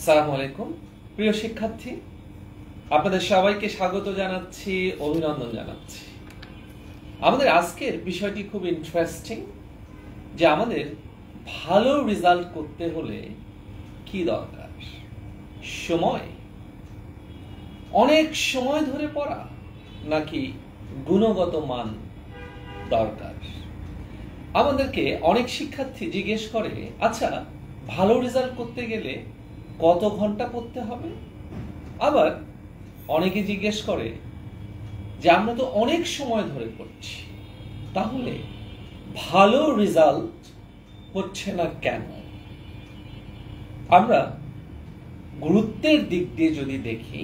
আসসালামু আলাইকুম প্রিয় শিক্ষার্থী, আপনাদের সবাইকে স্বাগত জানাচ্ছি, অভিনন্দন জানাচ্ছি। আমাদের আজকের বিষয়টি খুব ইন্টারেস্টিং যে আমাদের ভালো রেজাল্ট করতে হলে কি দরকার। সময়, অনেক সময় ধরে পড়া নাকি গুণগত মান দরকার। আমাদেরকে অনেক শিক্ষার্থী জিজ্ঞেস করে, আচ্ছা ভালো রেজাল্ট করতে গেলে কত ঘন্টা পড়তে হবে। আবার অনেকে জিজ্ঞেস করে যে আমরা তো অনেক সময় ধরে পড়ছি, তাহলে ভালো রেজাল্ট হচ্ছে না কেন। আমরা গুরুত্বের দিক দিয়ে যদি দেখি,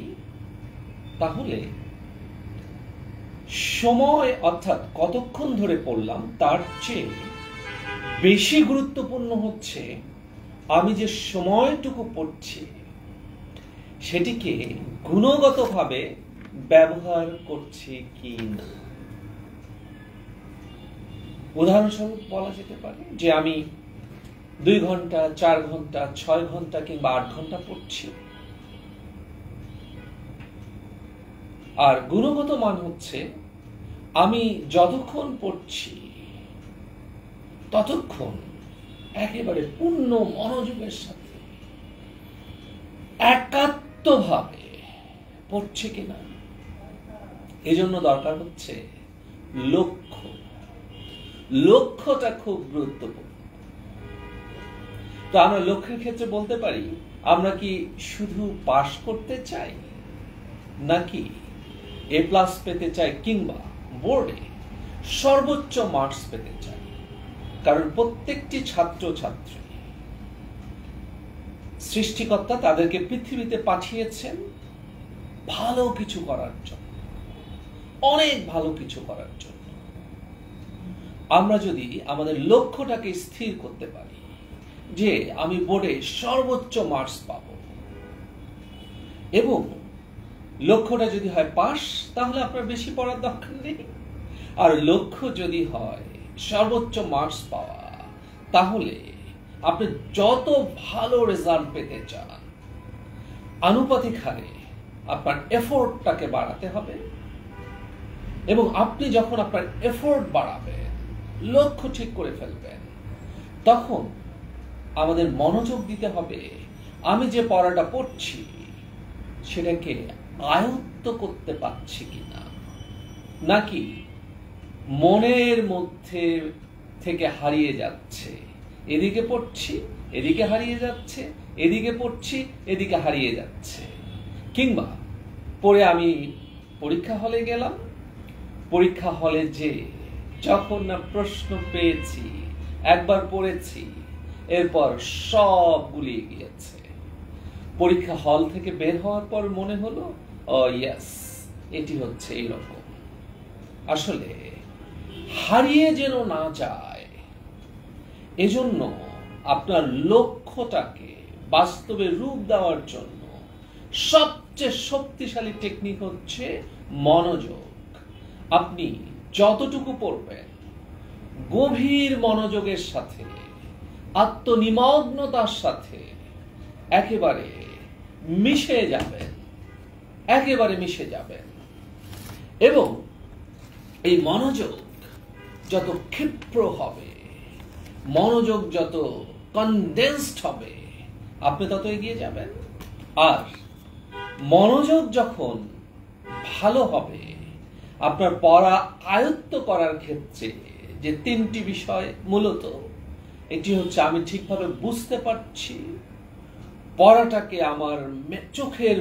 তাহলে সময় অর্থাৎ কতক্ষণ ধরে পড়লাম তার চেয়ে বেশি গুরুত্বপূর্ণ হচ্ছে আমি যে সময়টুকু পড়ছি সেটিকে গুণগতভাবে ব্যবহার করছি কি না। উদাহরণস্বরূপ বলা যেতে পারে যে আমি 2 ঘন্টা, 4 ঘন্টা, 6 ঘন্টা কিংবা 8 ঘন্টা পড়ছি, আর গুণগত মান হচ্ছে আমি যতক্ষণ পড়ছি ততক্ষণ একেবারে পূর্ণ মনোযোগের সাথে একাত্মভাবে পড়ছে কিনা। এজন্য দরকার হচ্ছে লক্ষ্য। লক্ষ্যটা খুব গুরুত্বপূর্ণ। তো আমরা লক্ষ্যের ক্ষেত্রে বলতে পারি, আমরা কি শুধু পাস করতে চাই নাকি A+ পেতে চাই কিংবা বোর্ডে সর্বোচ্চ মার্কস পেতে চাই। কারণ প্রত্যেকটি ছাত্র ছাত্রী সৃষ্টিকর্তা তাদেরকে পৃথিবীতে পাঠিয়েছেন ভালো কিছু করার জন্য, অনেক ভালো কিছু করার জন্য। আমরা যদি আমাদের লক্ষ্যটাকে স্থির করতে পারি যে আমি বোর্ডে সর্বোচ্চ মার্কস পাব, এবং লক্ষ্যটা যদি হয় পাস, তাহলে আপনার বেশি পড়ার দরকার নেই। আর লক্ষ্য যদি হয় সর্বোচ্চ মার্কস পাওয়া, তাহলে আপনি যত ভালো রেজাল্ট পেতে চান আনুপাতিক হারে আপনার এফোর্টটাকে বাড়াতে হবে। এবং আপনি যখন আপনার এফোর্ট বাড়াবেন, লক্ষ্য ঠিক করে ফেলবেন, তখন আমাদের মনোযোগ দিতে হবে আমি যে পড়াটা পড়ছি সেটাকে আয়ত্ত করতে পারছি কিনা, নাকি মনের মধ্যে থেকে হারিয়ে যাচ্ছে। এদিকে পড়ছি, এদিকে হারিয়ে যাচ্ছে, এদিকে পড়ছি, এদিকে হারিয়ে যাচ্ছে। কিংবা পরে আমি পরীক্ষা হলে গেলাম, পরীক্ষা হলে যে যখন না প্রশ্ন পেয়েছি, একবার পড়েছি, এরপর সব গুলিয়ে গিয়েছে। পরীক্ষা হল থেকে বের হওয়ার পর মনে হলো, ও ইয়েস, এটি হচ্ছে এইরকম। আসলে হারিয়ে যেন না যায়, এজন্য আপনার লক্ষ্যটাকে বাস্তবে রূপ দেওয়ার জন্য সবচেয়ে শক্তিশালী টেকনিক হচ্ছে মনোযোগ। আপনি যতটুকু পড়বেন গভীর মনোযোগের সাথে, আত্মনিমগ্নতার সাথে একেবারে মিশে যাবেন, একেবারে মিশে যাবেন। এবং এই মনোযোগ যত ক্ষিপ্র হবে, মনোযোগ যত কনডেন্সড হবে, আপনি তত এগিয়ে যাবেন। আর মনোযোগ যখন ভালো হবে, আপনার পড়া আয়ত্ত করার ক্ষেত্রে যে 3টি বিষয় মূলত, এটি হচ্ছে আমি ঠিকভাবে বুঝতে পারছি, পড়াটাকে আমার চোখের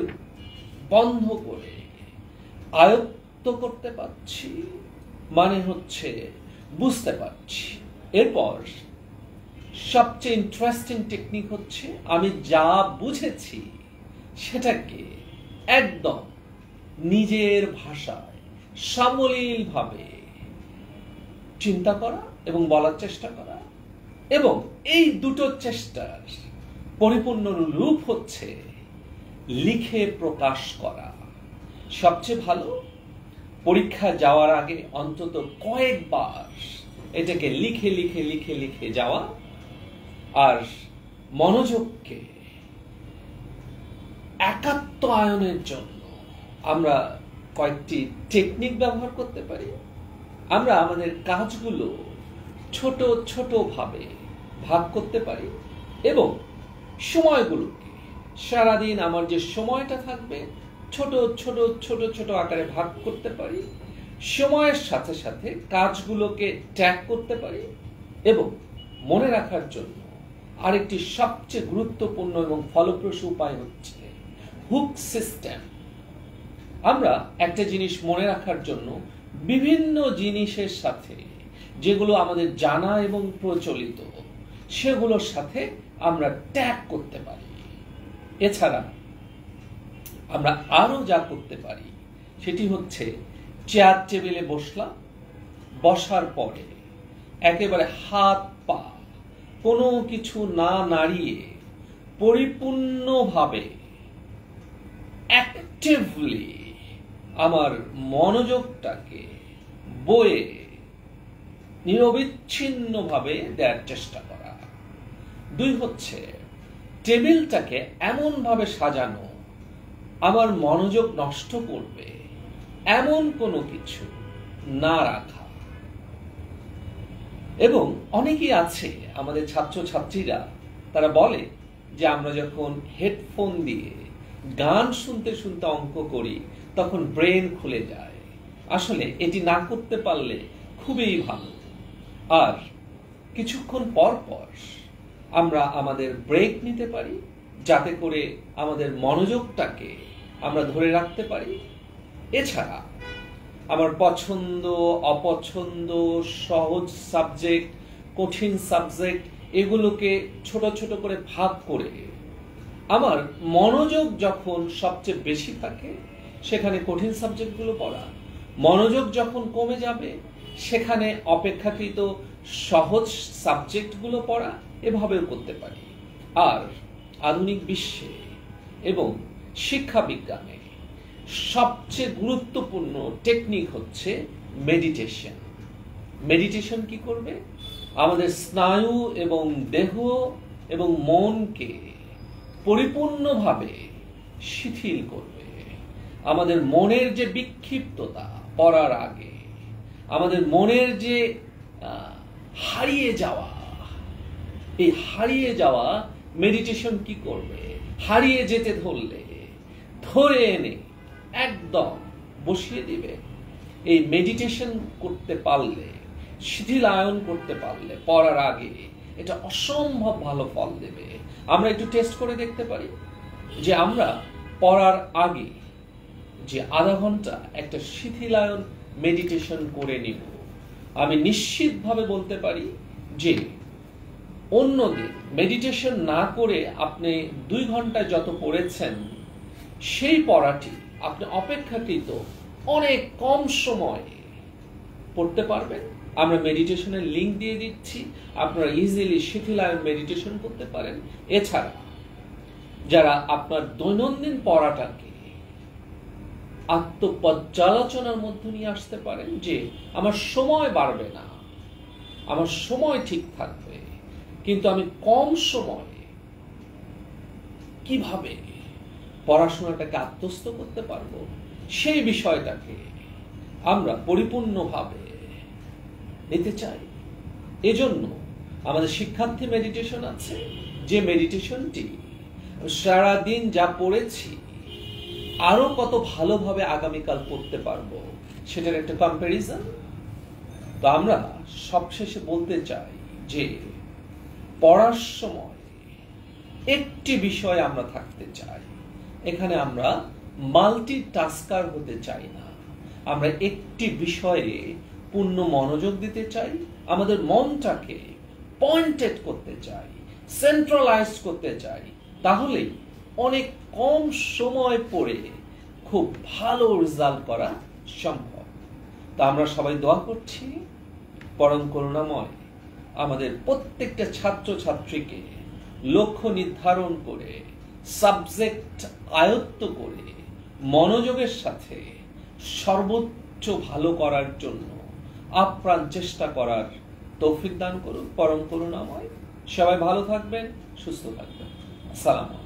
বন্ধ করে আয়ত্ত করতে পারছি, মানে হচ্ছে বুঝতে পারছি। এরপর সবচেয়ে ইন্টারেস্টিং টেকনিক হচ্ছে আমি যা বুঝেছি সেটাকে একদম নিজের ভাষায় সাবলীলভাবে চিন্তা করা এবং বলার চেষ্টা করা। এবং এই দুটো চেষ্টার পরিপূর্ণ রূপ হচ্ছে লিখে প্রকাশ করা। সবচেয়ে ভালো পরীক্ষা যাওয়ার আগে অন্তত কয়েকবার এটাকে লিখে লিখে লিখে লিখে যাওয়া, আর মনোযোগকে একাত্মায়নের জন্য আমরা কয়েকটি টেকনিক ব্যবহার করতে পারি। আমরা আমাদের কাজগুলো ছোট ছোট ভাবে ভাগ করতে পারি এবং সময়গুলোকে, সারাদিন আমার যে সময়টা থাকবে, ছোট ছোট ছোট ছোট আকারে ভাগ করতে পারি। সময়ের সাথে সাথে কাজগুলোকে ট্র্যাক করতে পারি এবং মনে রাখার জন্য আরেকটি সবচেয়ে গুরুত্বপূর্ণ এবং ফলপ্রসূ উপায় হচ্ছে হুক সিস্টেম। আমরা একটা জিনিস মনে রাখার জন্য বিভিন্ন জিনিসের সাথে, যেগুলো আমাদের জানা এবং প্রচলিত, সেগুলোর সাথে আমরা ট্যাগ করতে পারি। এছাড়া আমরা আরো যা করতে পারি সেটি হচ্ছে চেয়ার টেবিলে বসলাম, বসার পরে একেবারে হাত পা কোনো কিছু না নাড়িয়ে পরিপূর্ণভাবে অ্যাক্টিভলি আমার মনোযোগটাকে বয়ে নিরবিচ্ছিন্নভাবে দেওয়ার চেষ্টা করা। 2 হচ্ছে টেবিলটাকে এমন ভাবে সাজানো আমার মনোযোগ নষ্ট করবে এমন কোনো কিছু না রাখা। এবং অনেকেই আছে আমাদের ছাত্রছাত্রীরা, তারা বলে যে আমরা যখন হেডফোন দিয়ে গান শুনতে শুনতে অঙ্ক করি তখন ব্রেন খুলে যায়। আসলে এটি না করতে পারলে খুবই ভালো। আর কিছুক্ষণ পর পর আমরা আমাদের ব্রেক নিতে পারি, যাতে করে আমাদের মনোযোগটাকে আমরা ধরে রাখতে পারি। এছাড়া আমার পছন্দ, অপছন্দ, সহজ সাবজেক্ট, কঠিন সাবজেক্ট, এগুলোকে ছোট ছোট করে ভাগ করে আমার মনোযোগ যখন সবচেয়ে বেশি থাকে সেখানে কঠিন সাবজেক্টগুলো পড়া, মনোযোগ যখন কমে যাবে সেখানে অপেক্ষাকৃত সহজ সাবজেক্টগুলো পড়া, এভাবেও করতে পারি। আর আধুনিক বিশ্বে এবং শিক্ষা বিজ্ঞানে সবচেয়ে গুরুত্বপূর্ণ টেকনিক হচ্ছে মেডিটেশন। মেডিটেশন কি করবে? আমাদের স্নায়ু এবং দেহ এবং মনকে পরিপূর্ণভাবে শিথিল করবে। আমাদের মনের যে বিক্ষিপ্ততা পড়ার আগে, আমাদের মনের যে হারিয়ে যাওয়া, এই হারিয়ে যাওয়া মেডিটেশন কি করবে? হারিয়ে যেতে ধরলে ধরে এনে একদম বসিয়ে দিবে। এই মেডিটেশন করতে পারলে, শিথিলায়ন করতে পারলে পড়ার আগে, এটা অসম্ভব ভালো ফল দেবে। আমরা একটু টেস্ট করে দেখতে পারি যে আমরা পড়ার আগে যে আধা ঘন্টা একটা শিথিলায়ন মেডিটেশন করে নিব, আমি নিশ্চিতভাবে বলতে পারি যে অন্যদিন মেডিটেশন না করে আপনি 2 ঘন্টায় যত পড়েছেন সেই পড়াটি আপনি অপেক্ষাকৃত অনেক কম সময়ে পড়তে পারবেন। আমরা মেডিটেশনের লিংক দিয়ে দিচ্ছি, আপনারা ইজিলি শিথিলায়ন মেডিটেশন করতে পারেন। এছাড়া যারা আপনার দৈনন্দিন পড়াটাকে আত্মপর্যালোচনার মধ্যে নিয়ে আসতে পারেন যে আমার সময় বাড়বে না, আমার সময় ঠিক থাকবে, কিন্তু আমি কম সময়ে কিভাবে পড়াশোনাটাকে আত্মস্থ করতে পারবো, সেই বিষয়টাকে আমরা পরিপূর্ণভাবে নিতে চাই। এজন্য আমাদের শিক্ষার্থী মেডিটেশন আছে, যে মেডিটেশনটি সারাদিন যা পড়েছি আরো কত ভালোভাবে আগামীকাল পড়তে পারবো, সেটার একটা কম্প্যারিজন। তো আমরা সবশেষে বলতে চাই যে পড়ার সময় একটি বিষয় আমরা থাকতে চাই। এখানে আমরা মাল্টিটাস্কার হতে চাই না, আমরা একটি বিষয়ে পূর্ণ মনোযোগ দিতে চাই, আমাদের মনটাকে পয়েন্টেড করতে চাই, সেন্ট্রালাইজ করতে চাই। তাহলেই অনেক কম সময় পড়ে খুব ভালো রেজাল্ট করা সম্ভব। তা আমরা সবাই দোয়া করছি পরম করুণাময় আমাদের প্রত্যেকটা ছাত্রছাত্রীকে লক্ষ্য নির্ধারণ করে, সাবজেক্ট আয়ত্ত করে, মনোযোগের সাথে সর্বোচ্চ ভালো করার জন্য আপ্রাণ চেষ্টা করার তৌফিক দান করুন পরম করুণাময়। সবাই ভালো থাকবেন, সুস্থ থাকবেন। আসসালামু আলাইকুম।